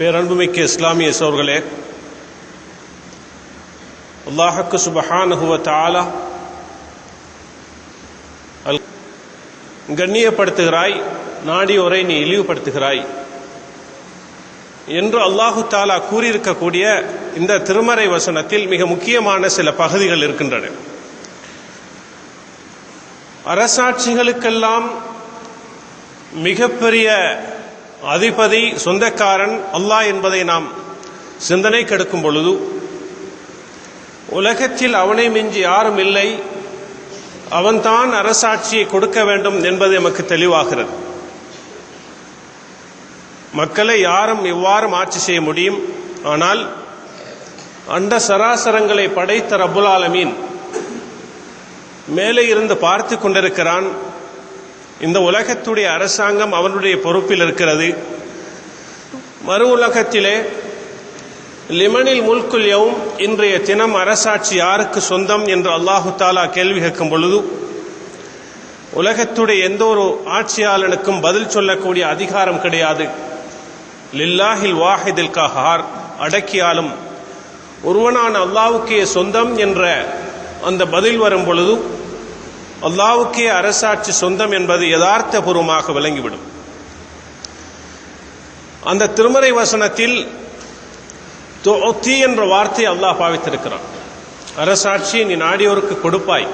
பேரன்புமிக்க இஸ்லாமிய சோர்களே, அல்லாஹ்வுக்கு சுப்ஹானஹு வ தஆலா கண்ணியப்படுத்துகிறாய், நாடியோரை நீ இழிவுபடுத்துகிறாய் என்று அல்லாஹு தஆலா கூறியிருக்கக்கூடிய இந்த திருமறை வசனத்தில் மிக முக்கியமான சில பகுதிகள் இருக்கின்றன. அரசாட்சிகளுக்கெல்லாம் மிகப்பெரிய அதிபதி, சொந்தக்காரன் அல்லாஹ் என்பதை நாம் சிந்தனை கெடுக்கும் பொழுது, உலகத்தில் அவனை மிஞ்சி யாரும் இல்லை, அவன்தான் அரசாட்சியை கொடுக்க வேண்டும் என்பது நமக்கு தெளிவாகிறது. மக்களை யாரும் எவ்வாறு ஆட்சி செய்ய முடியும்? ஆனால் அண்ட சராசரங்களை படைத்த ரப்புல் ஆலமீன் மேலே இருந்து பார்த்து கொண்டிருக்கிறான். இந்த உலகத்துடைய அரசாங்கம் அவனுடைய பொறுப்பில் இருக்கிறது. மறு உலகத்திலே லிமனில் முல்குல் யௌம், இன்றைய தினம் அரசாட்சி யாருக்கு சொந்தம் என்று அல்லாஹு தஆலா கேள்வி கேட்கும் பொழுது, உலகத்துடைய எந்த ஒரு ஆட்சியாளனுக்கும் பதில் சொல்லக்கூடிய அதிகாரம் கிடையாது. லில்லாஹில் வாஹிதில் கஹார், அடக்கியாலும் ஒருவனான அல்லாஹ்வுக்கே சொந்தம் என்ற அந்த பதில் வரும் பொழுது, அல்லாஹ்வுக்கே அரசாட்சி சொந்தம் என்பது யதார்த்த பூர்வமாக விளங்கிவிடும். அந்த திருமறை வசனத்தில் துஅதி என்ற வார்த்தை அல்லாஹ் பாவித்திருக்கிறான். அரசாட்சியை நீ நாடியோருக்கு கொடுப்பாய்.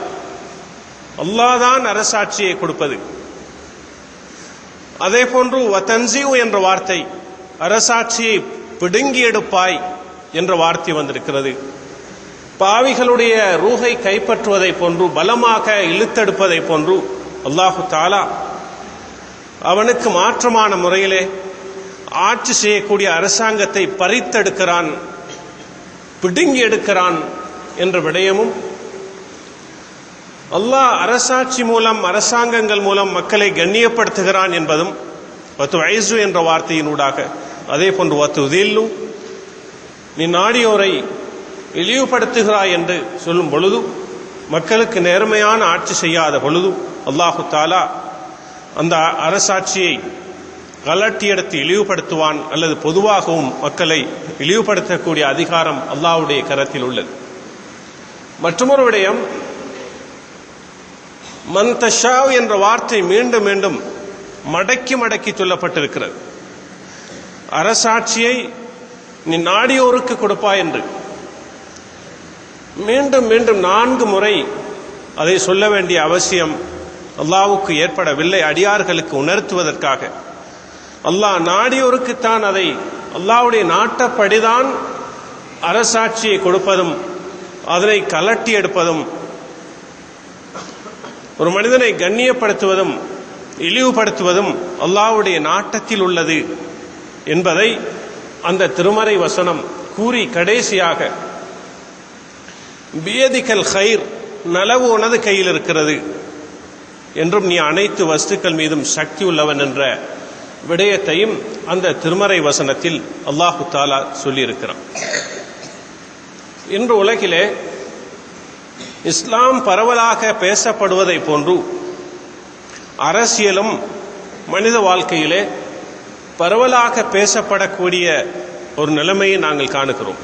அல்லாஹ் தான் அரசாட்சியை கொடுப்பது. அதே போன்று வதன்சிஉ என்ற வார்த்தை, அரசாட்சியை பிடுங்கி எடுப்பாய் என்ற வார்த்தை வந்திருக்கிறது. பாவிகளுடைய ரூஹை கைப்பற்றுவதை போன்று, பலமாக இழுத்தெடுப்பதை போன்று அல்லாஹு தஆலா அவனுக்கு மாற்றமான முறையிலே ஆட்சி செய்யக்கூடிய அரசாங்கத்தை பறித்தெடுக்கிறான், பிடுங்கி எடுக்கிறான் என்ற விடயமும், அல்லாஹ் அரசாட்சி மூலம், அரசாங்கங்கள் மூலம் மக்களை கண்ணியப்படுத்துகிறான் என்பதும் வதுஐசு என்ற வார்த்தையினூடாக, அதே போன்று வதுதில்லு, நீ நாடியோரை இழிவுபடுத்துகிறாய் என்று சொல்லும் பொழுது, மக்களுக்கு நேர்மையான ஆட்சி செய்யாத பொழுது அல்லாஹு தஆலா அந்த அரசாட்சியை கலட்டி எடுத்து இழிவுபடுத்துவான், அல்லது பொதுவாகவும் மக்களை இழிவுபடுத்தக்கூடிய அதிகாரம் அல்லாஹ்வுடைய கரத்தில் உள்ளது. மற்றொரு விடயம், மன் தஷா என்ற வார்த்தை மீண்டும் மீண்டும் மடக்கி மடக்கி சொல்லப்பட்டிருக்கிறது. அரசாட்சியை நீ நாடியோருக்கு கொடுப்பாய் என்று மீண்டும் மீண்டும் 4 முறை அதை சொல்ல வேண்டிய அவசியம் அல்லாஹ்வுக்கு ஏற்படவில்லை. அடியார்களுக்கு உணர்த்துவதற்காக, அல்லாஹ் நாடியோருக்குத்தான் அதை, அல்லாஹ்வுடைய நாட்டப்படிதான் அரசாட்சியை கொடுப்பதும் அதனை கலட்டி எடுப்பதும், ஒரு மனிதனை கண்ணியப்படுத்துவதும் இழிவுபடுத்துவதும் அல்லாஹ்வுடைய நாட்டத்தில் உள்ளது என்பதை அந்த திருமறை வசனம் கூறி கடைசியாக, பியதிகல் கைர், நலவு உனது கையில் இருக்கிறது என்றும் நீ அனைத்து வஸ்துக்கள் மீதும் சக்தி உள்ளவன் என்ற விடயத்தையும் அந்த திருமறை வசனத்தில் அல்லாஹு தஆலா சொல்லியிருக்கிறான். இன்று உலகிலே இஸ்லாம் பரவலாக பேசப்படுவதை போன்று அரசியலும் மனித வாழ்க்கையிலே பரவலாக பேசப்படக்கூடிய ஒரு நிலைமையை நாங்கள் காணுகிறோம்.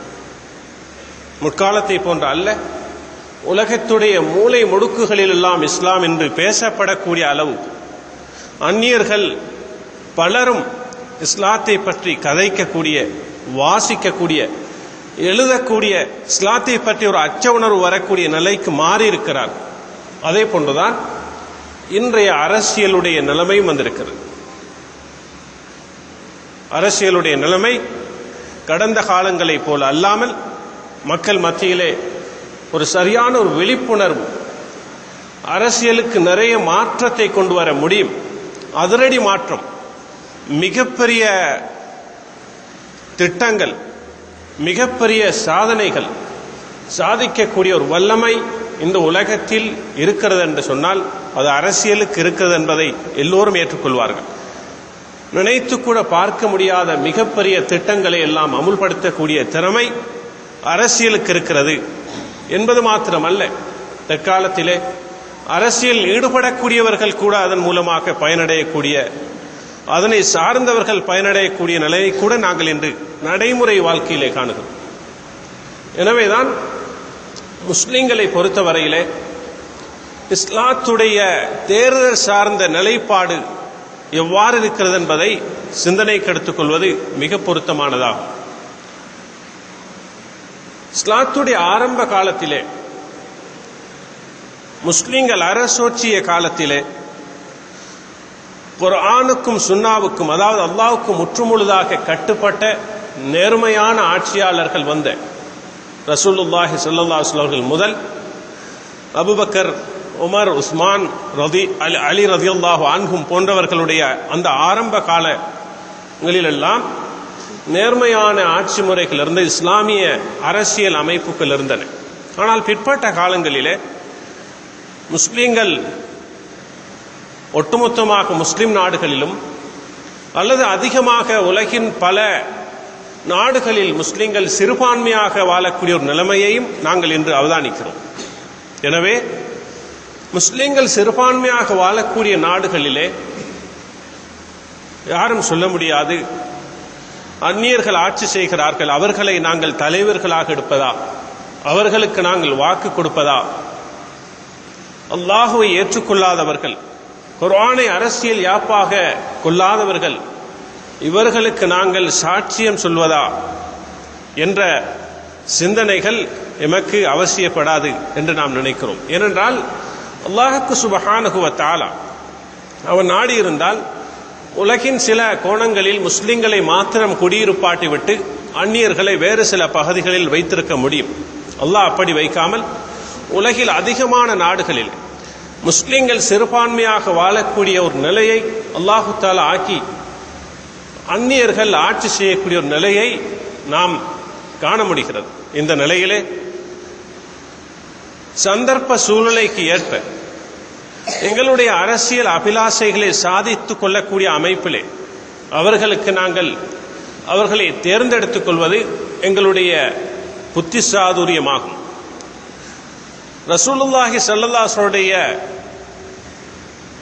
முற்காலத்தை போன்ற அல்ல, உலகத்துடைய மூலை முடுக்குகளில் எல்லாம் இஸ்லாம் என்று பேசப்படக்கூடிய அளவு அந்நியர்கள் பலரும் இஸ்லாத்தை பற்றி கதைக்கக்கூடிய, வாசிக்கக்கூடிய, எழுதக்கூடிய, இஸ்லாத்தை பற்றி ஒரு அச்ச உணர்வு வரக்கூடிய நிலைக்கு மாறி இருக்கிறார். அதே போன்றுதான் இன்றைய அரசியலுடைய நிலைமையும் வந்திருக்கிறது. அரசியலுடைய நிலைமை கடந்த காலங்களைப் போல அல்லாமல் மக்கள் மத்தியிலே ஒரு சரியான ஒரு விழிப்புணர்வு, அரசியலுக்கு நிறைய மாற்றத்தை கொண்டு வர முடியும். அதிரடி மாற்றம், மிகப்பெரிய திட்டங்கள், மிகப்பெரிய சாதனைகள் சாதிக்கக்கூடிய ஒரு வல்லமை இந்த உலகத்தில் இருக்கிறது என்று சொன்னால் அது அரசியலுக்கு இருக்கிறது என்பதை எல்லோரும் ஏற்றுக்கொள்வார்கள். நினைத்து கூட பார்க்க முடியாத மிகப்பெரிய திட்டங்களை எல்லாம் அமுல்படுத்தக்கூடிய திறமை அரசியலுக்கு இருக்கிறது என்பது மாத்திரமல்ல, தற்காலத்திலே அரசியல் ஈடுபடக்கூடியவர்கள் கூட அதன் மூலமாக பயனடையக்கூடிய அதனை சார்ந்தவர்கள் பயனடையக்கூடிய நிலையை கூட நாங்கள் இன்று நடைமுறை வாழ்க்கையிலே காணுகிறோம். எனவேதான் முஸ்லிம்களை பொறுத்தவரையிலே இஸ்லாத்துடைய தேர்தல் சார்ந்த நிலைப்பாடு எவ்வாறு இருக்கிறது என்பதை சிந்தனைக்கு எடுத்துக்கொள்வது மிக பொருத்தமானதாகும். இஸ்லாத்துடைய ஆரம்ப காலத்திலே, முஸ்லிம்கள் அரசோற்றிய காலத்திலே, குர்ஆனுக்கும் சுன்னாவுக்கும், அதாவது அல்லாஹ்வுக்கும் முற்றுமுழுதாக கட்டுப்பட்ட நேர்மையான ஆட்சியாளர்கள் வந்த ரசூலுல்லாஹி ஸல்லல்லாஹு அலைஹி வஸல்லம் அவர்கள் முதல் அபூபக்கர், உமர், உஸ்மான், அலி ரலியல்லாஹு அன்ஹும் போன்றவர்களுடைய அந்த ஆரம்ப காலங்களிலெல்லாம் நேர்மையான ஆட்சி முறைகள் இருந்த இஸ்லாமிய அரசியல் அமைப்புகள் இருந்தன. ஆனால் பிற்பட்ட காலங்களிலே முஸ்லிம்கள் ஒட்டுமொத்தமாக முஸ்லிம் நாடுகளிலும் அல்லது அதிகமாக உலகின் பல நாடுகளில் முஸ்லிம்கள் சிறுபான்மையாக வாழக்கூடிய ஒரு நிலைமையையும் நாங்கள் இன்று அவதானிக்கிறோம். எனவே முஸ்லிம்கள் சிறுபான்மையாக வாழக்கூடிய நாடுகளிலே யாரும் சொல்ல முடியாது, அந்நியர்கள் ஆட்சி செய்கிறார்கள், அவர்களை நாங்கள் தலைவர்களாக எடுப்பதா, அவர்களுக்கு நாங்கள் வாக்கு கொடுப்பதா, அல்லாஹுவை ஏற்றுக்கொள்ளாதவர்கள், குர்ஆனை அரசியல் யாப்பாக கொள்ளாதவர்கள், இவர்களுக்கு நாங்கள் சாட்சியம் சொல்வதா என்ற சிந்தனைகள் எமக்கு அவசியப்படாது என்று நாம் நினைக்கிறோம். ஏனென்றால் அல்லாஹ்வுக்கு சுப்ஹானஹு வ தஆலா அவன் நாடி இருந்தால் உலகின் சில கோணங்களில் முஸ்லிம்களை மாத்திரம் குடியிருப்பாட்டி விட்டு அந்நியர்களை வேறு சில பகுதிகளில் வைத்திருக்க முடியும். அல்லாஹ் அப்படி வைக்காமல் உலகில் அதிகமான நாடுகளில் முஸ்லிம்கள் சிறுபான்மையாக வாழக்கூடிய ஒரு நிலையை அல்லாஹு தஆலா ஆக்கி அந்நியர்கள் ஆட்சி செய்யக்கூடிய ஒரு நிலையை நாம் காண முடிகிறது. இந்த நிலையிலே சந்தர்ப்ப சூழ்நிலைக்கு ஏற்ப எங்களுடைய அரசியல் அபிலாஷைகளை சாதித்துக் கொள்ளக்கூடிய அமைப்பிலே அவர்களை தேர்ந்தெடுத்துக் கொள்வது எங்களுடைய புத்திசாதுரியமாகும். ரசூலுல்லாஹி ஸல்லல்லாஹு அலைஹி வஸல்லம்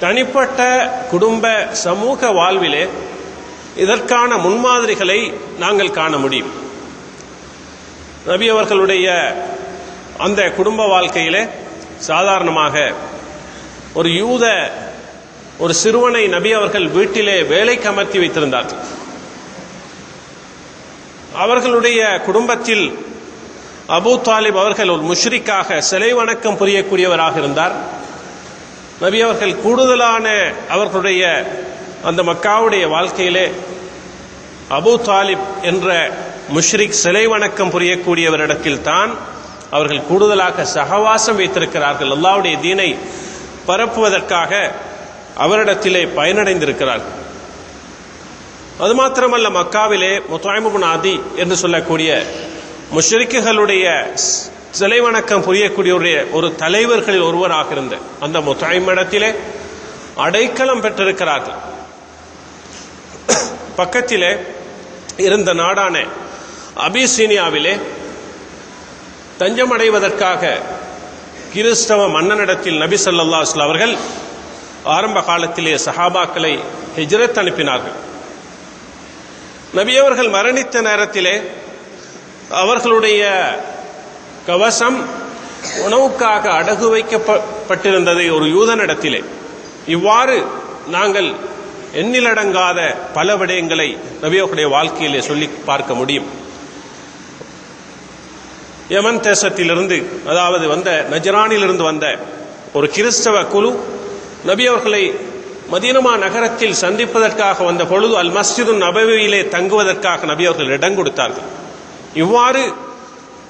தனிப்பட்ட குடும்ப சமூக வாழ்விலே இதற்கான முன்மாதிரிகளை நாங்கள் காண முடியும். நபி அவர்களுடைய அந்த குடும்ப வாழ்க்கையிலே சாதாரணமாக ஒரு சிறுவனை நபி அவர்கள் வீட்டிலே வேலைக்கு அமர்த்தி வைத்திருந்தார்கள். அவர்களுடைய குடும்பத்தில் அபூ தாலிப் அவர்கள் ஒரு முஷ்ரிக்காக சிலை வணக்கம் புரியக்கூடியவராக இருந்தார். நபி அவர்கள் கூடுதலான அவர்களுடைய அந்த மக்காவுடைய வாழ்க்கையிலே அபூ தாலிப் என்ற முஷ்ரிக் சிலை வணக்கம் புரியக்கூடியவரிடத்தில் தான் அவர்கள் கூடுதலாக சகவாசம் வைத்திருக்கிறார்கள். அல்லாஹ்வுடைய தீனை பரப்புவதற்காக அவரிடத்திலே பயனடைந்திருக்கிறார்கள். அது மாத்திரமல்ல, மக்காவிலே முத்ஐம் இப்னு அதி என்று சொல்லக்கூடிய முஷ்ரிக்குகளுடைய சிலை வணக்கம் புரியக்கூடிய ஒரு தலைவர்களில் ஒருவராக இருந்த அந்த முத்ஐம் இடத்திலே அடைக்கலம் பெற்றிருக்கிறார்கள். பக்கத்திலே இருந்த நாடான அபிசீனியாவிலே தஞ்சமடைவதற்காக கிறிஸ்தவ மன்னனிடத்தில் நபி ஸல்லல்லாஹு அலைஹி வஸல்லம் அவர்கள் ஆரம்ப காலத்திலே சஹாபாக்களை ஹிஜ்ரத் அனுப்பினார்கள். நபி அவர்கள் மரணித்த நேரத்திலே அவர்களுடைய கவசம் உணவுக்காக அடகு வைக்கப்பட்டிருந்தது ஒரு யூதனிடத்திலே. இவ்வாறு நாங்கள் எண்ணிலடங்காத பல விடயங்களை நபி அவர்களுடைய வாழ்க்கையிலே சொல்லி பார்க்க முடியும். யமன் தேசத்திலிருந்து, அதாவது நஜ்ரானிலிருந்து வந்த ஒரு கிறிஸ்தவ குழு நபி அவர்களை மதீனா நகரத்தில் சந்திப்பதற்காக வந்த பொழுது அல் மஸ்ஜிது நபவியிலே தங்குவதற்காக நபி அவர்கள் இடம் கொடுத்தார்கள். இவ்வாறு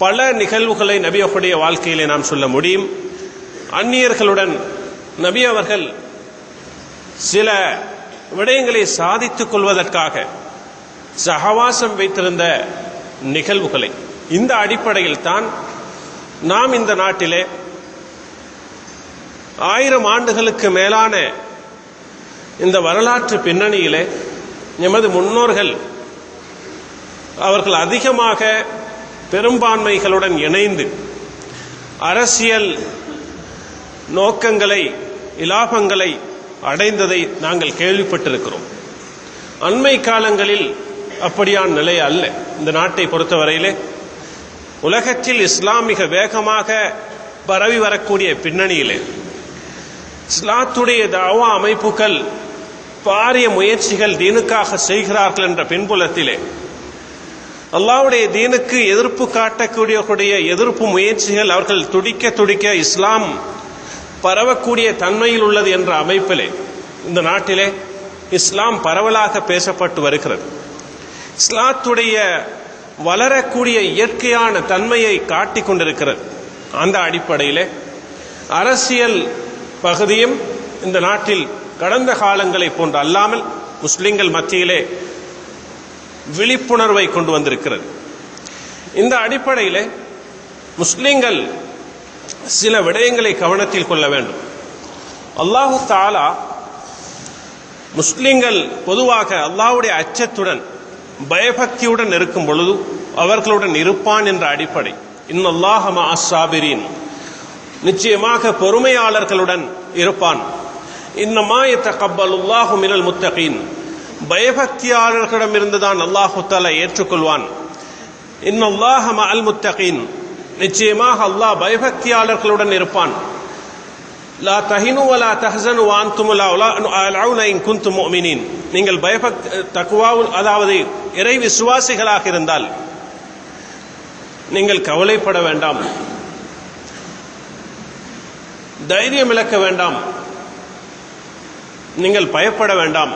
பல நிகழ்வுகளை நபி அவர்களுடைய வாழ்க்கையிலே நாம் சொல்ல முடியும். அந்நியர்களுடன் நபி அவர்கள் சில விடயங்களை சாதித்துக் கொள்வதற்காக சகவாசம் வைத்திருந்த நிகழ்வுகளை, இந்த அடிப்படையில் தான் நாம் இந்த நாட்டிலே 1000 ஆண்டுகளுக்கு மேலான இந்த வரலாற்று பின்னணியிலே எமது முன்னோர்கள் அவர்கள் அதிகமாக பெரும்பான்மைகளுடன் இணைந்து அரசியல் நோக்கங்களை, இலாபங்களை அடைந்ததை நாங்கள் கேள்விப்பட்டிருக்கிறோம். அண்மை காலங்களில் அப்படியான நிலை அல்ல. இந்த நாட்டை பொறுத்தவரையிலே உலகத்தில் இஸ்லாம் மிக வேகமாக பரவி வரக்கூடிய பின்னணியிலே இஸ்லாத்துடைய தாவா அமைப்புகள் பாரிய முயற்சிகள் தீனுக்காக செய்கிறார்கள் என்ற பின்புலத்திலே அல்லாஹ்வுடைய தீனுக்கு எதிர்ப்பு காட்டக்கூடிய எதிர்ப்பு முயற்சிகள் அவர்கள் துடிக்க துடிக்க இஸ்லாம் பரவக்கூடிய தன்மையில் உள்ளது என்ற அமைப்பிலே இந்த நாட்டிலே இஸ்லாம் பரவலாக பேசப்பட்டு வருகிறது. இஸ்லாத்துடைய வளரக்கூடிய இயற்கையான தன்மையை காட்டிக் கொண்டிருக்கிறது. அந்த அடிப்படையிலே அரசியல் பகுதியும் இந்த நாட்டில் கடந்த காலங்களை போன்று அல்லாமல் முஸ்லிம்கள் மத்தியிலே விழிப்புணர்வை கொண்டு வந்திருக்கிறது. இந்த அடிப்படையிலே முஸ்லிம்கள் சில விடயங்களை கவனத்தில் கொள்ள வேண்டும். அல்லாஹு தஆலா முஸ்லிம்கள் பொதுவாக அல்லாஹ்வுடைய அச்சத்துடன் பயபக்தியுடன் இருக்கும் பொழுது அவர்களுடன் இருப்பான் என்ற அடிப்படை. இன்னல்லாஹ மஅஸ் ஸாபிரீன், நிச்சயமாக பொறுமையாளர்களுடன் இருப்பான். இன்னமா யதகப்பலுல்லாஹு மினல் முத்தகீன், பயபக்தியாளர்களிடம் இருந்துதான் அல்லாஹு தஆலா ஏற்றுக்கொள்வான். இன்னல்லாஹ மஅல் முத்தகீன், நிச்சயமாக அல்லாஹ் பயபக்தியாளர்களுடன் இருப்பான். லா தஹினு வலா தஹ்ஸனு வஅன்துமுல் அலௌன இன் குன்தும் முஃமினீன், நீங்கள் தக்வா அதாவது இறை விசுவாசிகளாக இருந்தால் நீங்கள் கவலைப்பட வேண்டாம், தைரியம் இழக்க வேண்டாம், நீங்கள் பயப்பட வேண்டாம்,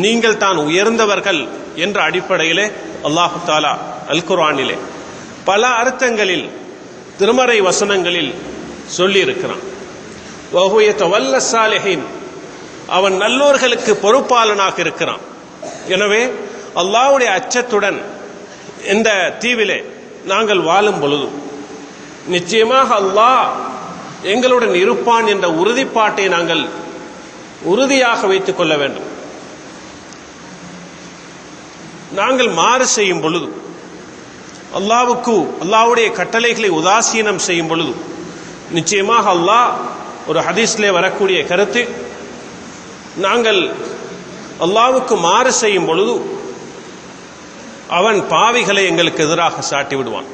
நீங்கள் தான் உயர்ந்தவர்கள் என்ற அடிப்படையிலே அல்லாஹு தஆலா அல் குர்ஆனிலே பல அர்த்தங்களில் திருமறை வசனங்களில் சொல்லி இருக்கிறான். வஹுவ யதவல்ல ஸாலிஹீன், அவன் நல்லோர்களுக்கு பொறுப்பாளனாக இருக்கிறான். எனவே அல்லாஹ்வுடைய அச்சத்துடன் இந்த தீவிலே நாங்கள் வாழும் பொழுது நிச்சயமாக அல்லாஹ் எங்களுடன் இருப்பான் என்ற உறுதிப்பாட்டை நாங்கள் உறுதியாக வைத்துக் கொள்ள வேண்டும். நாங்கள் மாறு செய்யும் பொழுது, அல்லாஹ்வுடைய கட்டளைகளை உதாசீனம் செய்யும் பொழுது நிச்சயமாக அல்லாஹ், ஒரு ஹதீஸ்லே வரக்கூடிய கருத்து, நாங்கள் அல்லாஹ்வுக்கு மாறு செய்யும் பொழுது அவன் பாவிகளை எங்களுக்கு எதிராக சாட்டி விடுவான்.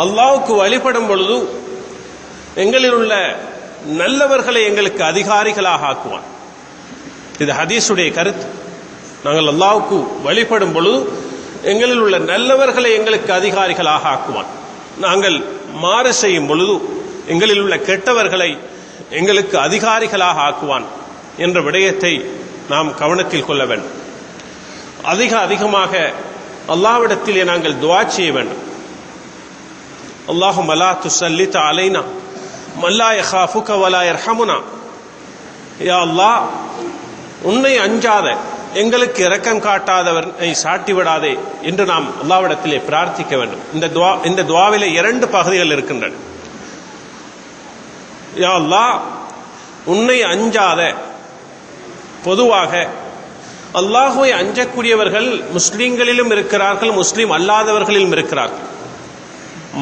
அல்லாஹ்வுக்கு வழிபடும் பொழுது எங்களில் உள்ள நல்லவர்களை எங்களுக்கு அதிகாரிகளாக ஆக்குவான். இது ஹதீஸுடைய கருத்து. நாங்கள் அல்லாஹ்வுக்கு வழிபடும் பொழுது எங்களில் உள்ள நல்லவர்களை எங்களுக்கு அதிகாரிகளாக ஆக்குவான். நாங்கள் மாறு செய்யும் பொழுது எங்களில் உள்ள கெட்டவர்களை எங்களுக்கு அதிகாரிகளாக ஆக்குவான் என்ற விடயத்தை நாம் கவனத்தில் கொள்ள வேண்டும். அதிகமாக அல்லாஹ்விடத்திலே நாங்கள் துஆ செய்ய வேண்டும். அல்லாஹும்ம லா துஸல்லித் அலைனா மன் லா யகாஃபுக வலா யர்ஹமுனா, யா அல்லாஹ், உன்னை அஞ்சாத எங்களுக்கு இரக்கம் காட்டாதவரை சாட்டி விடாதே என்று நாம் அல்லாஹ்விடத்திலே பிரார்த்திக்க வேண்டும். இந்த துஆவிலே 2 பகுதிகள் இருக்கின்றன. யா அல்லாஹ், உன்னை அஞ்சாத, பொதுவாக அல்லாஹ்வை அஞ்சக்கூடியவர்கள் முஸ்லிம்களிலும் இருக்கிறார்கள், முஸ்லிம் அல்லாதவர்களிலும் இருக்கிறார்கள்.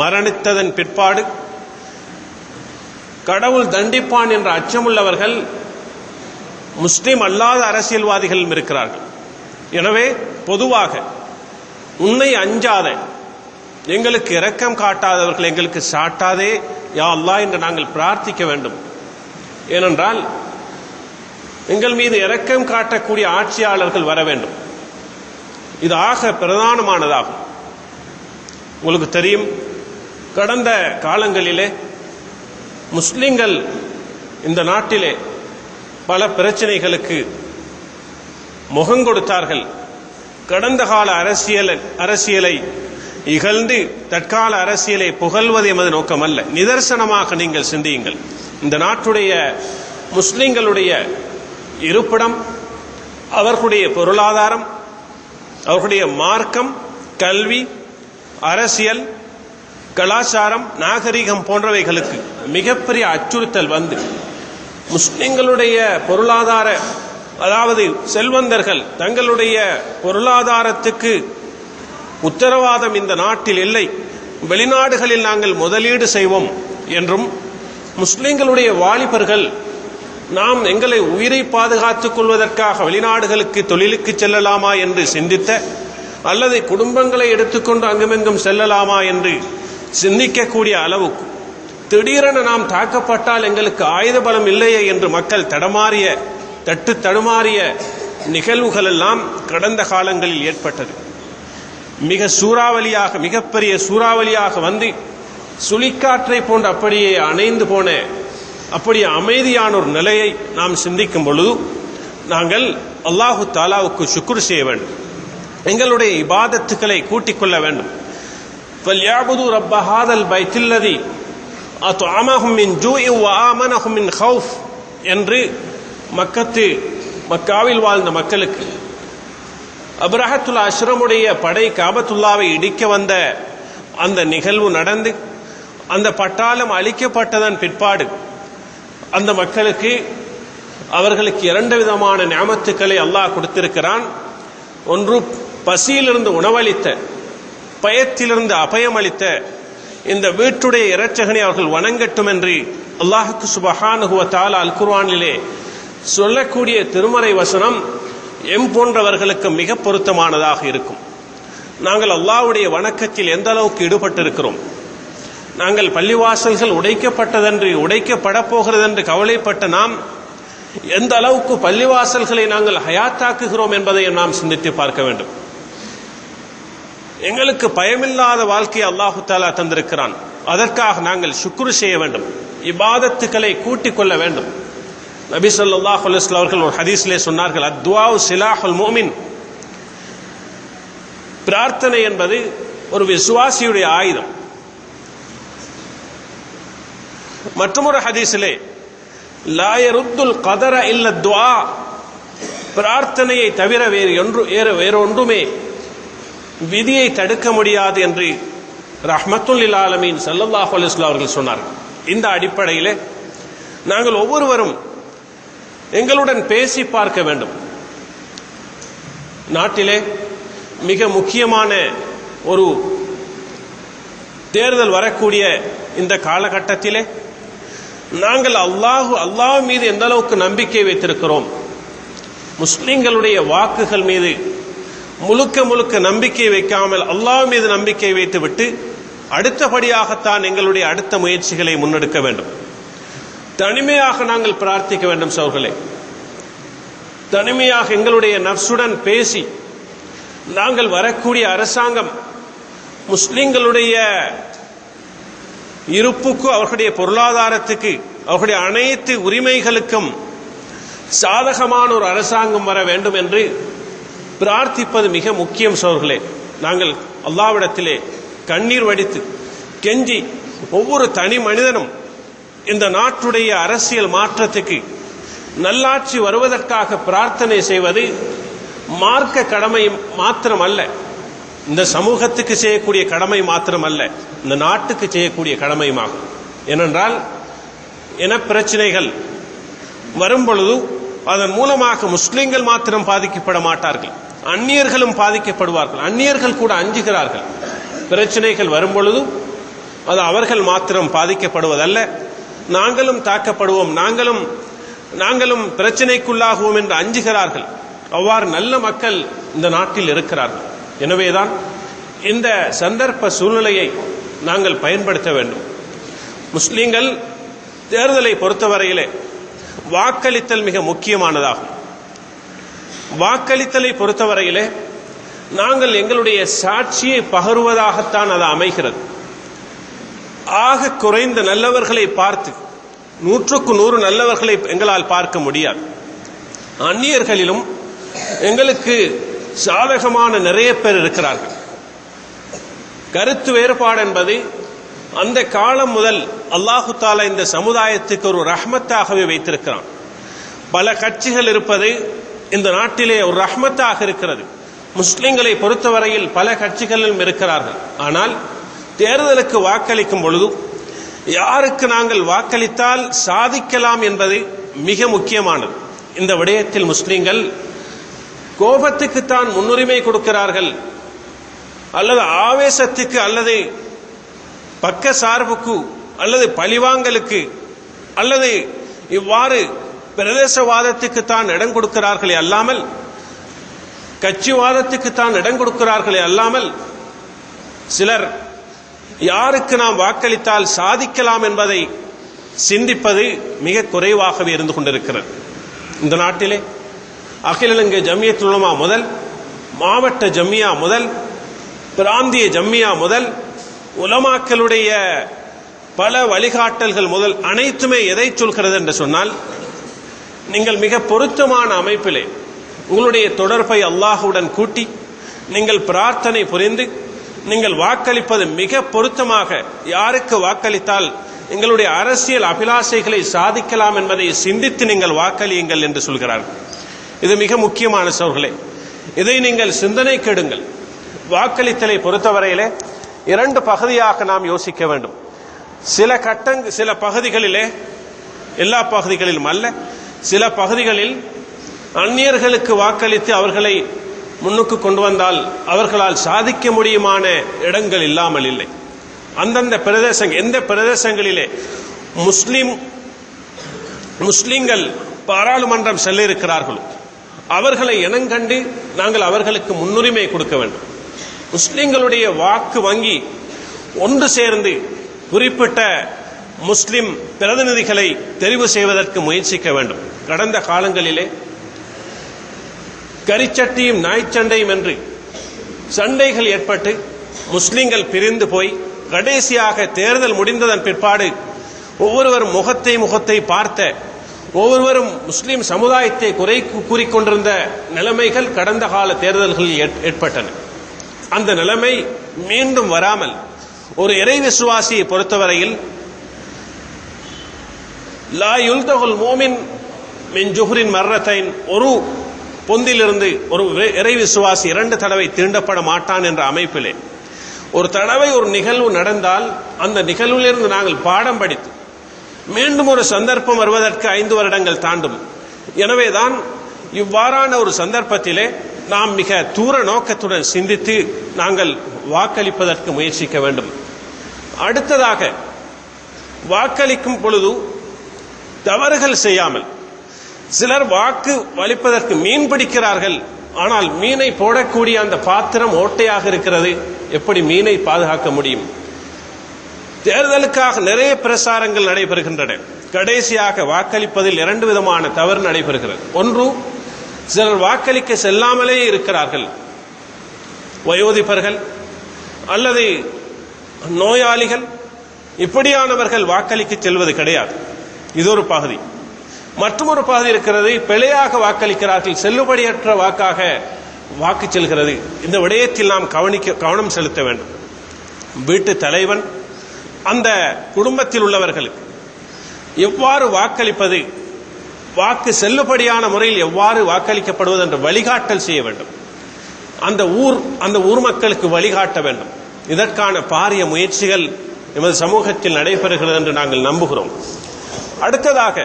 மரணித்ததன் பிற்பாடு கடவுள் தண்டிப்பான் என்ற அச்சமுள்ளவர்கள் முஸ்லிம் அல்லாத அரசியல்வாதிகளும் இருக்கிறார்கள். எனவே பொதுவாக உன்னை அஞ்சாத, எங்களுக்கு இரக்கம் காட்டாதவர்கள் எங்களுக்கு சாட்டாதே யா அல்லாஹ் என்று நாங்கள் பிரார்த்திக்க வேண்டும். ஏனென்றால் எங்கள் மீது இரக்கம் காட்டக்கூடிய ஆட்சியாளர்கள் வர வேண்டும். இது ஆக பிரதானமானதாகும். உங்களுக்கு தெரியும், கடந்த காலங்களிலே முஸ்லிம்கள் இந்த நாட்டிலே பல பிரச்சனைகளுக்கு முகம் கொடுத்தார்கள். கடந்த கால அரசியலை இகழ்ந்து தற்கால அரசியலை புகழ்வது எமது நோக்கம் அல்ல. நிதர்சனமாக நீங்கள் சிந்தியுங்கள். இந்த நாட்டுடைய முஸ்லிம்களுடைய இருப்பிடம், அவர்களுடைய பொருளாதாரம், அவர்களுடைய மார்க்கம், கல்வி, அரசியல், கலாச்சாரம், நாகரிகம் போன்றவைகளுக்கு மிகப்பெரிய அச்சுறுத்தல் வந்து முஸ்லிம்களுடைய பொருளாதார, அதாவது செல்வந்தர்கள் தங்களுடைய பொருளாதாரத்துக்கு உத்தரவாதம் இந்த நாட்டில் இல்லை, வெளிநாடுகளில் நாங்கள் முதலீடு செய்வோம் என்றும், முஸ்லிம்களுடைய வாலிபர்கள் நாம் எங்களை உயிரை பாதுகாத்துக் கொள்வதற்காக வெளிநாடுகளுக்கு தொழிலுக்கு செல்லலாமா என்று சிந்தித்த, அல்லது குடும்பங்களை எடுத்துக்கொண்டு அங்குமெங்கும் செல்லலாமா என்று சிந்திக்கக்கூடிய அளவுக்கு திடீரென நாம் தாக்கப்பட்டால் எங்களுக்கு ஆயுத பலம் இல்லையே என்று மக்கள் தடுமாறிய நிகழ்வுகள் எல்லாம் கடந்த காலங்களில் ஏற்பட்டது. மிகப்பெரிய சூறாவளியாக வந்து சுழிக்காற்றை போன்று அப்படியே அணைந்து போன அப்படியே அமைதியான ஒரு நிலையை நாம் சிந்திக்கும் பொழுது நாங்கள் அல்லாஹு தாலாவுக்கு ஷுக்ர் செய்ய வேண்டும். எங்களுடைய இபாதத்துக்களை கூட்டிக் கொள்ள வேண்டும். فَلْيَعْبُدُوا رَبَّ هَذَا الْبَيْتِ الَّذِي أَطْعَمَهُم مِّن جُوعٍ وَآمَنَهُم مِّنْ خَوْفٍ என்று மக்காவில் வாழ்ந்த மக்களுக்கு அப்ரஹத்துல் அஷ்ரமுடைய படை காபத்துல்லாவை இடிக்க வந்த அந்த நிகழ்வு நடந்து அந்த பட்டாளம் அழிக்கப்பட்டதன் பிற்பாடு அந்த மக்களுக்கு அவர்களுக்கு 2 விதமான நியாமத்துக்களை அல்லாஹ் கொடுத்திருக்கிறான். ஒன்று, பசியிலிருந்து உணவளித்த, பயத்திலிருந்து அபயமளித்த இந்த வீட்டுடைய இரட்சகனை அவர்கள் வணங்கட்டும் என்று அல்லாஹுக்கு சுப்ஹானஹு வ தஆலா அல் குர்ஆனிலே சொல்லக்கூடிய திருமறை வசனம் போன்றவர்களுக்கு மிக பொருத்தமானதாக இருக்கும். நாங்கள் அல்லாஹ்வுடைய வணக்கத்தில் எந்த அளவுக்கு ஈடுபட்டிருக்கிறோம்? நாங்கள் பள்ளிவாசல்கள் உடைக்கப்பட போகிறது என்று கவலைப்பட்ட நாம் எந்த அளவுக்கு பள்ளிவாசல்களை நாங்கள் ஹயாத்தாக்குகிறோம் என்பதை நாம் சிந்தித்து பார்க்க வேண்டும். எங்களுக்கு பயமில்லாத வாழ்க்கையை அல்லாஹு தஆலா தந்திருக்கிறான். அதற்காக நாங்கள் ஷுக்ர் செய்ய வேண்டும், இபாதத்துக்களை கூட்டிக் கொள்ள வேண்டும். நபி ஸல்லல்லாஹு அலைஹி வஸல்லம் அவர்கள் ஒரு ஹதீஸிலே சொன்னார்கள், அத்வாஉ சிலாஹுல் முஃமின், பிரார்த்தனை என்பது ஒரு விசுவாசியுடைய ஆயுதம். மற்றொரு ஹதீஸிலே லா யருத்துல் கதர இல்ல துஆ, பிரார்த்தனையை தவிர வேறு ஒன்றுமே விதியை தடுக்க முடியாது என்று ரஹ்மத்துல் லில் ஆலமீன் ஸல்லல்லாஹு அலைஹி வஸல்லம் அவர்கள் சொன்னார்கள். இந்த அடிப்படையிலே நாங்கள் ஒவ்வொருவரும் எங்களுடன் பேசி பார்க்க வேண்டும். நாட்டிலே மிக முக்கியமான ஒரு தேர்தல் வரக்கூடிய இந்த காலகட்டத்திலே நாங்கள் அல்லாஹ் மீது எந்த அளவுக்கு நம்பிக்கை வைத்திருக்கிறோம்? முஸ்லிம்களுடைய வாக்குகள் மீது முழுக்க நம்பிக்கை வைக்காமல் அல்லாஹ் மீது நம்பிக்கை வைத்துவிட்டு அடுத்தபடியாகத்தான் எங்களுடைய அடுத்த முயற்சிகளை முன்னெடுக்க வேண்டும். தனிமையாக நாங்கள் பிரார்த்திக்க வேண்டும் சகோதரர்களே. தனிமையாக எங்களுடைய நஃப்ஸுடன் பேசி நாங்கள் வரக்கூடிய அரசாங்கம் முஸ்லிம்களுடைய இருப்புக்கு, அவர்களுடைய பொருளாதாரத்துக்கு, அவர்களுடைய அனைத்து உரிமைகளுக்கும் சாதகமான ஒரு அரசாங்கம் வர வேண்டும் என்று பிரார்த்திப்பது மிக முக்கியம் சகோதரர்களே. நாங்கள் அல்லாஹ்விடத்திலே கண்ணீர் வடித்து கெஞ்சி ஒவ்வொரு தனி மனிதனும் இந்த நாட்டுடைய அரசியல் மாற்றத்துக்கு, நல்லாட்சி வருவதற்காக பிரார்த்தனை செய்வது மார்க்க கடமை மாத்திரமல்ல, இந்த சமூகத்துக்கு செய்யக்கூடிய கடமை மாத்திரமல்ல, இந்த நாட்டுக்கு செய்யக்கூடிய கடமையுமாகும். ஏனென்றால் இனப்பிரச்சனைகள் வரும் பொழுது அதன் மூலமாக முஸ்லிம்கள் மாத்திரம் பாதிக்கப்பட மாட்டார்கள், அந்நியர்களும் பாதிக்கப்படுவார்கள். அந்நியர்கள் கூட அஞ்சுகிறார்கள். பிரச்சனைகள் வரும் பொழுது அது அவர்கள் மாத்திரம் பாதிக்கப்படுவதல்ல, நாங்களும் தாக்கப்படுவோம், நாங்களும் பிரச்சனைக்குள்ளாகுவோம் என்று அஞ்சுகிறார்கள். அவ்வாறு நல்ல மக்கள் இந்த நாட்டில் இருக்கிறார்கள். எனவேதான் இந்த சந்தர்ப்ப சூழ்நிலையை நாங்கள் பயன்படுத்த வேண்டும். முஸ்லிம்கள் தேர்தலை பொறுத்தவரையிலே வாக்களித்தல் மிக முக்கியமானதாகும். வாக்களித்தலை பொறுத்தவரையிலே நாங்கள் எங்களுடைய சாட்சியை பகருவதாகத்தான் அது அமைகிறது. ஆக குறைந்த நல்லவர்களை பார்த்து 100க்கு 100 நல்லவர்களை எங்களால் பார்க்க முடியாது. அந்நியர்களிலும் எங்களுக்கு சாதகமான நிறைய பேர் இருக்கிறார்கள். கருத்து வேறுபாடு என்பது அந்த காலம் முதல் அல்லாஹு தஆலா இந்த சமுதாயத்துக்கு ஒரு ரஹ்மத்தாகவே வைத்திருக்கிறான். பல கட்சிகள் இருப்பது இந்த நாட்டிலே ஒரு ரஹ்மத்தாக இருக்கிறது. முஸ்லிம்களை பொறுத்தவரையில் பல கட்சிகளிலும் இருக்கிறார்கள். ஆனால் தேர்தலுக்கு வாக்களிக்கும் பொழுது யாருக்கு நாங்கள் வாக்களித்தால் சாதிக்கலாம் என்பது மிக முக்கியமானது. இந்த விடயத்தில் முஸ்லிம்கள் கோபத்துக்குத்தான் முன்னுரிமை கொடுக்கிறார்கள், அல்லது ஆவேசத்துக்கு, அல்லது பக்க சார்புக்கு, அல்லது பழிவாங்கலுக்கு, அல்லது இவ்வாறு பிரதேசவாதத்துக்குத்தான் இடம் கொடுக்கிறார்களே அல்லாமல், கட்சிவாதத்துக்குத்தான் இடம் கொடுக்கிறார்களே அல்லாமல், சிலர் யாருக்கு நாம் வாக்களித்தால் சாதிக்கலாம் என்பதை சிந்திப்பது மிக குறைவாகவே இருந்து கொண்டிருக்கிறது. இந்த நாட்டிலே அகில இலங்கை ஜம்மியத்துல் உலமா முதல், மாவட்ட ஜம்மியா முதல், பிராந்திய ஜம்மியா முதல், உலமாக்களுடைய பல வழிகாட்டல்கள் முதல் அனைத்துமே எதை சொல்கிறது என்று சொன்னால், நீங்கள் மிக பொருத்தமான அமைப்பிலே உங்களுடைய தொடர்பை அல்லாஹுடன் கூட்டி நீங்கள் பிரார்த்தனை புரிந்து நீங்கள் வாக்களிப்பது மிக பொருத்தமாக, யாருக்கு வாக்களித்தால் எங்களுடைய அரசியல் அபிலாஷைகளை சாதிக்கலாம் என்பதை சிந்தித்து நீங்கள் வாக்களியுங்கள் என்று சொல்கிறார்கள். இது மிக முக்கியமான சோர்களே. இதை நீங்கள் சிந்தனை கெடுங்கள். வாக்களித்தலை பொறுத்தவரையிலே இரண்டு பகுதியாக நாம் யோசிக்க வேண்டும். சில பகுதிகளிலே, எல்லா பகுதிகளிலும் அல்ல, சில பகுதிகளில் அந்நியர்களுக்கு வாக்களித்து அவர்களை முன்னுக்கு கொண்டு வந்தால் அவர்களால் சாதிக்க முடியுமான இடங்கள் இல்லாமல் இல்லை. அந்தந்த பிரதேசங்கள், எந்த பிரதேசங்களிலே முஸ்லிம்கள் பாராளுமன்றம் செல்ல இருக்கிறார்களோ அவர்களை இனங்கண்டு நாங்கள் அவர்களுக்கு முன்னுரிமை கொடுக்க வேண்டும். முஸ்லிம்களுடைய வாக்கு வங்கி ஒன்று சேர்ந்து குறிப்பிட்ட முஸ்லிம் பிரதிநிதிகளை தெரிவு செய்வதற்கு முயற்சிக்க வேண்டும். கடந்த காலங்களிலே கரிச்சட்டியும் நாய்ச்சண்டையும் என்று சண்டைகள் ஏற்பட்டு முஸ்லிம்கள் பிரிந்து போய் கடைசியாக தேர்தல் முடிந்ததன் பிற்பாடு ஒவ்வொருவரும் முகத்தை பார்த்த, ஒவ்வொருவரும் முஸ்லிம் சமுதாயத்தை குறை கூறிக்கொண்டிருந்த நிலைமைகள் கடந்த கால தேர்தல்களில் ஏற்பட்டன. அந்த நிலைமை மீண்டும் வராமல் ஒரு இறை விசுவாசியை பொறுத்தவரையில் லா யுல்தகுல் மோமின் மின் ஜுஹ்ரின் மர்ரத்தைன், ஒரு பொந்திலிருந்து ஒரு இறை விசுவாசி 2 தடவை தீண்டப்பட மாட்டான் என்ற அமைப்பிலே ஒரு தடவை ஒரு நிகழ்வு நடந்தால் அந்த நிகழ்விலிருந்து நாங்கள் பாடம் படித்து மீண்டும் ஒரு சந்தர்ப்பம் வருவதற்கு 5 வருடங்கள் தாண்டும். எனவேதான் இவ்வாறான ஒரு சந்தர்ப்பத்திலே நாம் மிக தூர நோக்கத்துடன் சிந்தித்து நாங்கள் வாக்களிப்பதற்கு முயற்சிக்க வேண்டும். அடுத்ததாக, வாக்களிக்கும் பொழுது தவறுகள் செய்யாமல், சிலர் வாக்கு அளிப்பதற்கு மீன் பிடிக்கிறார்கள், ஆனால் மீனை போடக்கூடிய அந்த பாத்திரம் ஓட்டையாக இருக்கிறது, எப்படி மீனை பாதுகாக்க முடியும்? தேர்தலுக்காக நிறைய பிரசாரங்கள் நடைபெறுகின்றன. கடைசியாக வாக்களிப்பதில் 2 விதமான தவறு நடைபெறுகிறது. ஒன்று, சிலர் வாக்களிக்க செல்லாமலே இருக்கிறார்கள். வயோதிபர்கள் அல்லது நோயாளிகள், இப்படியானவர்கள் வாக்களிக்க செல்வது கிடையாது. இது ஒரு பகுதி. மற்றொரு பகுதி இருக்கிறது, பிழையாக வாக்களிக்கிறார்கள், செல்லுபடியற்ற வாக்காக வாக்கு செல்கிறது. இந்த விடயத்தில் நாம் கவனம் செலுத்த வேண்டும். வீட்டு தலைவன் அந்த குடும்பத்தில் உள்ளவர்களுக்கு எவ்வாறு வாக்களிப்பது, வாக்கு செல்லுபடியான முறையில் எவ்வாறு வாக்களிக்கப்படுவது என்ற வழிகாட்டல் செய்ய வேண்டும். அந்த ஊர் மக்களுக்கு வழிகாட்ட வேண்டும். இதற்கான பாரிய முயற்சிகள் எமது சமூகத்தில் நடைபெறுகிறது என்று நாங்கள் நம்புகிறோம். அடுத்ததாக,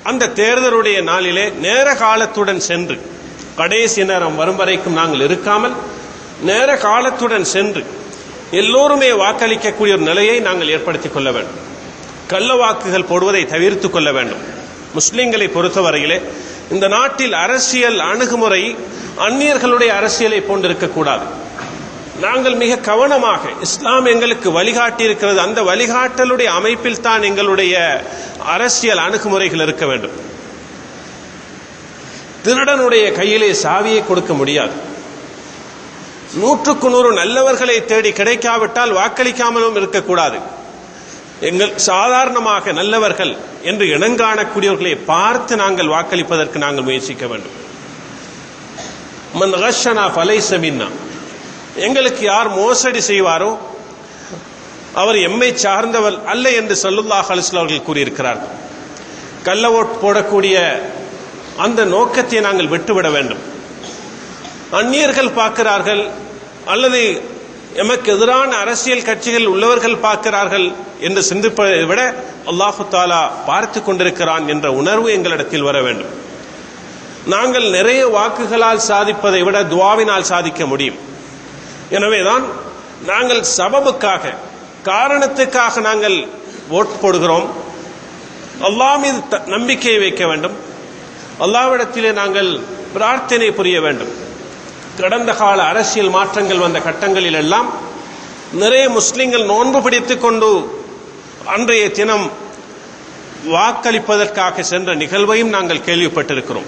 அந்த தேர்தலுடைய நாளிலே நேர காலத்துடன் சென்று, கடைசி நேரம் வரும் வரைக்கும் நாங்கள் இருக்காமல் நேர காலத்துடன் சென்று எல்லோருமே வாக்களிக்கக்கூடிய ஒரு நிலையை நாங்கள் ஏற்படுத்திக் கொள்ள வேண்டும். கள்ள வாக்குகள் போடுவதை தவிர்த்து கொள்ள வேண்டும். முஸ்லிம்களை பொறுத்தவரையிலே இந்த நாட்டில் அரசியல் அணுகுமுறை அந்நியர்களுடைய அரசியலை போன்றிருக்கக்கூடாது. நாங்கள் மிக கவனமாக, இஸ்லாம் எங்களுக்கு வழிகாட்டி இருக்கிறது, அந்த வழிகாட்டலுடைய அமைப்பில் தான் எங்களுடைய அரசியல் அணுகுமுறைகள் இருக்க வேண்டும். திருடனுடைய கையிலே சாவியை கொடுக்க முடியாது. 100க்கு 100 நல்லவர்களை தேடி கிடைக்காவிட்டால் வாக்களிக்காமலும் இருக்கக்கூடாது. எங்கள் சாதாரணமாக நல்லவர்கள் என்று இனங்காணக்கூடியவர்களை பார்த்து நாங்கள் வாக்களிப்பதற்கு நாங்கள் முயற்சிக்க வேண்டும். மன் கஷனா ஃபலைஸ மின்னா, எங்களுக்கு யார் மோசடி செய்வாரோ அவர் எம்மை சார்ந்தவர் அல்ல என்று ஸல்லல்லாஹு அலைஹி வஸல்லம் அவர்கள் கூறியிருக்கிறார்கள். கள்ள ஓட்டு போடக்கூடிய அந்த நோக்கத்தை நாங்கள் விட்டுவிட வேண்டும். அந்நியர்கள் பார்க்கிறார்கள் அல்லது எமக்கு எதிரான அரசியல் கட்சிகள் உள்ளவர்கள் பார்க்கிறார்கள் என்று சிந்திப்பதை விட அல்லாஹு தாலா பார்த்து கொண்டிருக்கிறான் என்ற உணர்வு எங்களிடத்தில் வர வேண்டும். நாங்கள் நிறைய வாக்குகளால் சாதிப்பதை விட துஆவினால் சாதிக்க முடியும். எனவேதான் நாங்கள் சபபுக்காக, காரணத்துக்காக நாங்கள் ஓட்டு போடுகிறோம். அல்லாஹ் மீது நம்பிக்கையை வைக்க வேண்டும். அல்லாஹ்விடத்திலே நாங்கள் பிரார்த்தனை புரிய வேண்டும். கடந்த கால அரசியல் மாற்றங்கள் வந்த கட்டங்களில் எல்லாம் நிறைய முஸ்லிம்கள் நோன்பு பிடித்துக் கொண்டு அன்றைய தினம் வாக்களிப்பதற்காக சென்ற நிகழ்வையும் நாங்கள் கேள்விப்பட்டிருக்கிறோம்.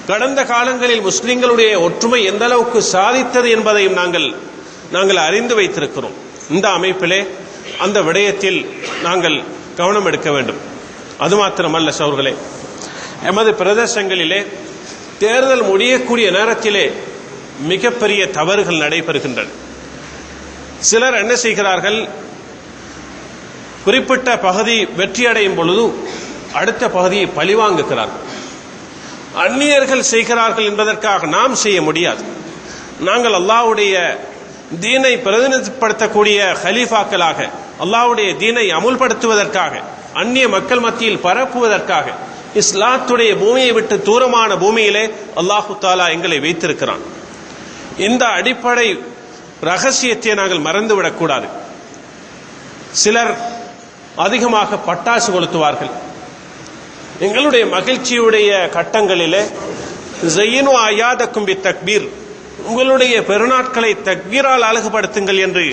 கடந்த காலங்களில் முஸ்லிம்களுடைய ஒற்றுமை எந்த அளவுக்கு சாதித்தது என்பதையும் நாங்கள் அறிந்து வைத்திருக்கிறோம். இந்த அமைப்பிலே அந்த விடயத்தில் நாங்கள் கவனம் எடுக்க வேண்டும். அது மாத்திரமல்ல சகோதரர்களே, எமது பிரதேசங்களிலே தேர்தல் முடியக்கூடிய நேரத்திலே மிகப்பெரிய தவறுகள் நடைபெறுகின்றன. சிலர் என்ன செய்கிறார்கள், குறிப்பிட்ட பகுதி வெற்றியடையும் பொழுது அடுத்த பகுதியை பழிவாங்குகிறார்கள். அந்நியர்கள் செய்கிறார்கள் என்பதற்காக நாம் செய்ய முடியாது. நாங்கள் அல்லாஹ்வுடைய தீனை பிரதிநிதிப்படுத்தக்கூடிய கலீஃபாக்களாக, அல்லாஹ்வுடைய தீனை அமுல்படுத்துவதற்காக, அந்நிய மக்கள் மத்தியில் பரப்புவதற்காக இஸ்லாத்துடைய பூமியை விட்டு தூரமான பூமியிலே அல்லாஹு தாலா எங்களை வைத்திருக்கிறான். இந்த அடிப்படை ரகசியத்தை நாங்கள் மறந்துவிடக்கூடாது. சிலர் அதிகமாக பட்டாசு கொளுத்துவார்கள். எங்களுடைய மகிழ்ச்சியுடைய கட்டங்களிலே ஜையினு அயாதக்கும் பி தக்பீர், உங்களுடைய பெருநாட்களை தக்பீரால் அழகுபடுத்துங்கள் என்று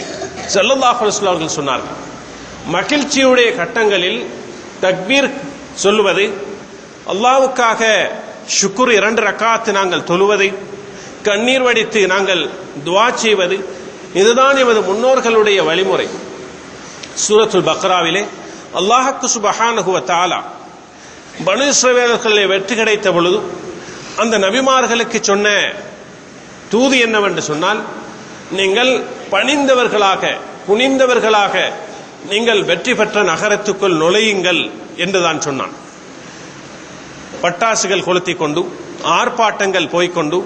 ஸல்லல்லாஹு அலைஹி வஸல்லம் அவர்கள் சொன்னார்கள். மகிழ்ச்சியுடைய கட்டங்களில் தக்பீர் சொல்லுவது, அல்லாஹ்வுக்காக ஷுக்ர் 2 ரக்காத் நாங்கள் தொழுவது, கண்ணீர் வடித்து நாங்கள் துஆ செய்வது, இதுதான் எமது முன்னோர்களுடைய வழிமுறை. சூரத்துல் பக்ராவிலே அல்லாஹ்வுக்கு சுப்ஹானஹு வ தஆலா பனு இஸ்ரவேலர்களை வெற்றி கிடைத்த பொழுது அந்த நபிமார்களுக்கு சொன்ன தூது என்னவென்று சொன்னால், நீங்கள் பணிந்தவர்களாக குனிந்தவர்களாக நீங்கள் வெற்றி பெற்ற நகரத்துக்குள் நுழையுங்கள் என்றுதான் சொன்னான். பட்டாசுகள் கொளுத்தி கொண்டு, ஆர்ப்பாட்டங்கள் போய்கொண்டு,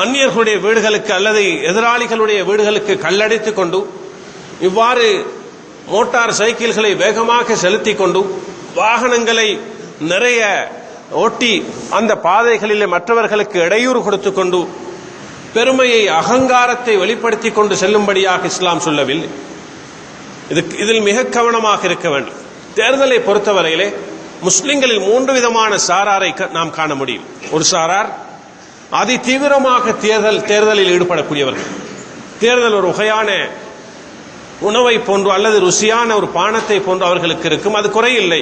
அந்நியர்களுடைய வீடுகளுக்கு அல்லது எதிராளிகளுடைய வீடுகளுக்கு கல்லடித்துக் கொண்டு, இவ்வாறு மோட்டார் சைக்கிள்களை வேகமாக செலுத்தி கொண்டு, வாகனங்களை நிறைய ஓட்டி அந்த பாதைகளிலே மற்றவர்களுக்கு இடையூறு கொடுத்து கொண்டு, பெருமையை அகங்காரத்தை வெளிப்படுத்தி கொண்டு செல்லும்படியாக இஸ்லாம் சொல்லவில்லை. இதில் மிக கவனமாக இருக்க வேண்டும். தேர்தலை பொறுத்தவரையிலே முஸ்லிம்களில் 3 விதமான சாராரை நாம் காண முடியும். ஒரு சாரார் அதி தீவிரமாக தேர்தலில் ஈடுபடக்கூடியவர்கள். தேர்தல் ஒரு வகையான உணவை போன்று அல்லது ருசியான ஒரு பானத்தை போன்று அவர்களுக்கு இருக்கும். அது குறையில்லை,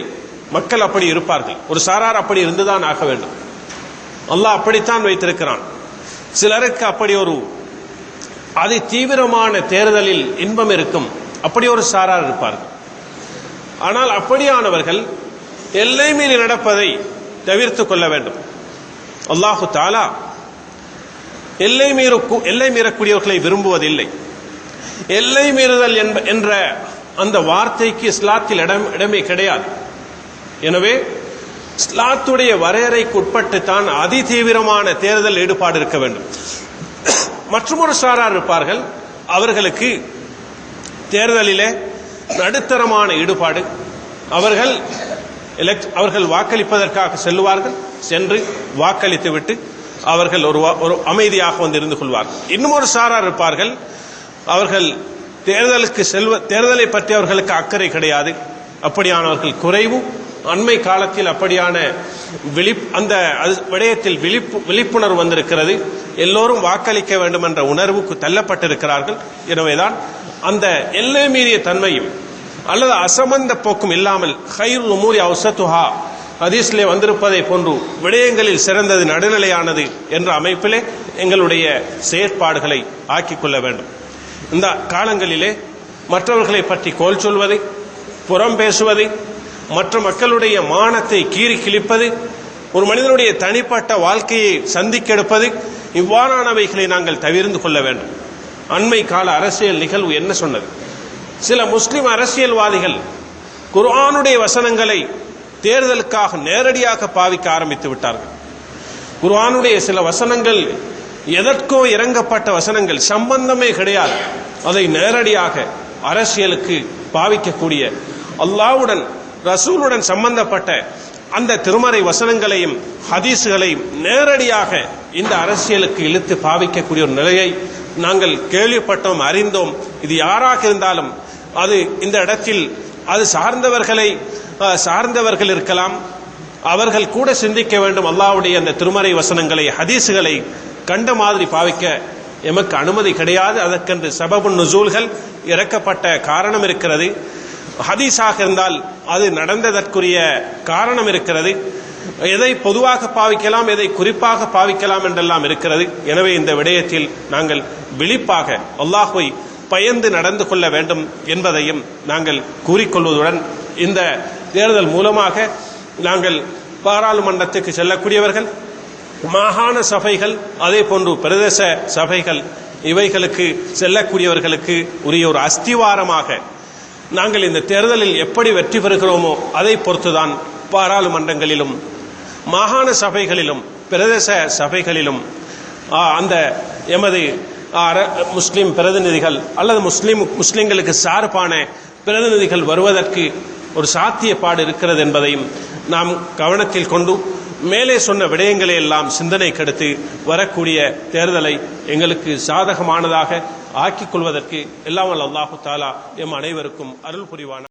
மக்கள் அப்படி இருப்பார்கள். ஒரு சாரார் அப்படி இருந்துதான் ஆக வேண்டும். அல்லாஹ் அப்படித்தான் வைத்திருக்கிறான். சிலருக்கு அப்படி ஒரு அதி தீவிரமான தேர்தலில் இன்பம் இருக்கும், அப்படி ஒரு சாரார் இருப்பார்கள். ஆனால் அப்படியானவர்கள் எல்லை மீறி நடப்பதை தவிர்த்து கொள்ள வேண்டும். அல்லாஹு தாலா எல்லை மீறக்கூடியவர்களை விரும்புவதில்லை. எல்லை மீறுதல் என்ற அந்த வார்த்தைக்கு இஸ்லாத்தில் இடமே கிடையாது. எனவே இஸ்லாத்துடைய வரையறைக்கு உட்பட்டு தான் அதி தீவிரமான தேர்தல் ஈடுபாடு இருக்க வேண்டும். மற்றொரு சாரார் இருப்பார்கள், அவர்களுக்கு தேர்தலிலே நடுத்தரமான ஈடுபாடு. அவர்கள் வாக்களிப்பதற்காக செல்லுவார்கள், சென்று வாக்களித்து விட்டு அவர்கள் ஒரு அமைதியாக வந்து இருந்து கொள்வார்கள். இன்னும் ஒரு சாரார் இருப்பார்கள், அவர்கள் தேர்தலை பற்றி அவர்களுக்கு அக்கறை கிடையாது. அப்படியானவர்கள் குறைவு. அண்மை காலத்தில் அப்படியான அந்த விடயத்தில் விழிப்புணர்வு வந்திருக்கிறது. எல்லோரும் வாக்களிக்க வேண்டும் என்ற உணர்வுக்கு தள்ளப்பட்டிருக்கிறார்கள். எனவேதான் அந்த எல்லை மீறிய தன்மையும் அல்லது அசமந்த போக்கும் இல்லாமல் கைருல் உமூரி அவ்ஸத்துஹா ஹதீஸிலே வந்திருப்பதை போன்று விடயங்களில் சிறந்தது நடுநிலையானது என்ற அமைப்பிலே எங்களுடைய செயற்பாடுகளை ஆக்கிக் கொள்ள வேண்டும். இந்த காலங்களிலே மற்றவர்களை பற்றி கோல் சொல்வது, புறம் பேசுவது, மற்ற மக்களுடைய மானத்தை கீறி கிழிப்பது, ஒரு மனிதனுடைய தனிப்பட்ட வாழ்க்கையை சந்திக்கெடுப்பது, இவ்வாறானவைகளை நாங்கள் தவிர்த்து கொள்ள வேண்டும். அண்மை கால அரசியல் நிகழ்வு என்ன சொன்னது? சில முஸ்லிம் அரசியல்வாதிகள் குர்ஆனுடைய வசனங்களை தேர்தலுக்காக நேரடியாக பாவிக்க ஆரம்பித்து விட்டார்கள். குர்ஆனுடைய சில வசனங்கள் எதற்கோ இறங்கப்பட்ட வசனங்கள், சம்பந்தமே கிடையாது. அதை நேரடியாக அரசியலுக்கு பாவிக்கக்கூடிய, அல்லாஹ்வுடன் ரசூலுடன் சம்பந்தப்பட்ட அந்த திருமறை வசனங்களையும் ஹதீஸுகளையும் நேரடியாக இந்த அரசியலுக்கு இழுத்து பாவிக்கக்கூடிய ஒரு நிலையை நாங்கள் கேள்விப்பட்டோம், அறிந்தோம். இது யாராக இருந்தாலும் அது இந்த இடத்தில் அது சார்ந்தவர்கள் இருக்கலாம், அவர்கள் கூட சிந்திக்க வேண்டும். அல்லாஹ்வுடைய அந்த திருமறை வசனங்களை, ஹதீஸுகளை கண்ட மாதிரி பாவிக்க எமக்கு அனுமதி கிடையாது. அதற்கென்று சபபுன் நுசூல்கள் இறக்கப்பட்ட காரணம் இருக்கிறது. ஹதீஸாக இருந்தால் அது நடந்ததற்குரிய காரணம் இருக்கிறது. எதை பொதுவாக பாவிக்கலாம், எதை குறிப்பாக பாவிக்கலாம் என்றெல்லாம் இருக்கிறது. எனவே இந்த விடயத்தில் நாங்கள் விழிப்பாக அல்லாஹ்வை பயந்து நடந்து கொள்ள வேண்டும் என்பதையும் நாங்கள் கூறிக்கொள்வதுடன், இந்த தேர்தல் மூலமாக நாங்கள் பாராளுமன்றத்துக்கு செல்லக்கூடியவர்கள், மாகாண சபைகள், அதே போன்று பிரதேச சபைகள், இவைகளுக்கு செல்லக்கூடியவர்களுக்கு உரிய ஒரு அஸ்திவாரமாக நாங்கள் இந்த தேர்தலில் எப்படி வெற்றி பெறுகிறோமோ அதை பொறுத்துதான் பாராளுமன்றங்களிலும் மாகாண சபைகளிலும் பிரதேச சபைகளிலும் அந்த எமது முஸ்லிம் பிரதிநிதிகள் அல்லது முஸ்லிம்களுக்கு சார்பான பிரதிநிதிகள் வருவதற்கு ஒரு சாத்தியப்பாடு இருக்கிறது என்பதையும் நாம் கவனத்தில் கொண்டு மேலே சொன்ன விடயங்களை எல்லாம் சிந்தனை கெடுத்து வரக்கூடிய தேர்தலை எங்களுக்கு சாதகமானதாக ஆக்கிக் கொள்வதற்கு எல்லாம் வல்ல அல்லாஹு தஆலா எம் அனைவருக்கும் அருள் புரிவானாக.